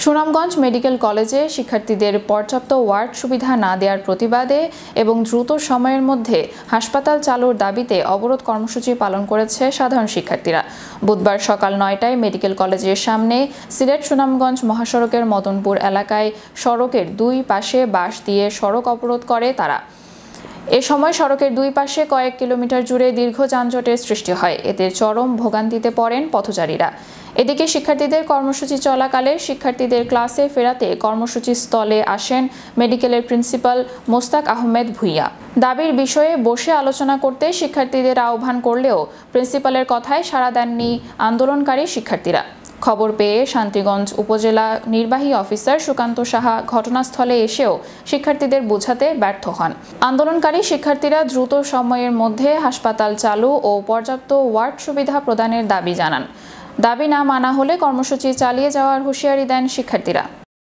Sunamganj medical কলেজে শিক্ষার্থীদের পর্যাপ্ত ওয়ার্ড সুবিধা না দেওয়ার প্রতিবাদে এবং দ্রুত সময়ের মধ্যে হাসপাতাল চালুর দাবিতে অবরোধ কর্মসূচি পালন করেছে সাধারণ শিক্ষার্থীরা। বুধবার সকাল ৯টায় মেডিকেল কলেজের সামনে সিলেট সুনামগঞ্জ মহাসড়কের মদনপুর এলাকায় সড়কের দুই পাশে বাঁশ দিয়ে সড়ক অবরোধ করে তারা। এ সময় সড়কের দুই পাশে কয়েক কিলোমিটার জুড়ে দীর্ঘ যানজটের সৃষ্টি হয়। এতে চরম ভোগান্তিতে পড়েন পথচারীরা। এদিকে শিক্ষার্থীদের কর্মসূচি চলাকালে শিক্ষার্থীদের ক্লাসে ফেরাতে কর্মসূচি স্থলে আসেন মেডিকেলের প্রিন্সিপাল মোস্তাক আহমেদ ভূঁইয়া। দাবির বিষয়ে বসে আলোচনা করতে শিক্ষার্থীদের আহ্বান করলেও প্রিন্সিপালের কথায় সাড়া দেননি আন্দোলনকারী শিক্ষার্থীরা। খবর পেয়ে শান্তিগঞ্জ উপজেলা নির্বাহী অফিসার সুকান্ত সাহা ঘটনাস্থলে এসেও শিক্ষার্থীদের বোঝাতে ব্যর্থ হন। আন্দোলনকারী শিক্ষার্থীরা দ্রুত সময়ের মধ্যে হাসপাতাল চালু ও পর্যাপ্ত ওয়ার্ড সুবিধা প্রদানের দাবি জানান। দাবি না মানা হলে কর্মসূচি চালিয়ে যাওয়ার হুঁশিয়ারি দেন শিক্ষার্থীরা।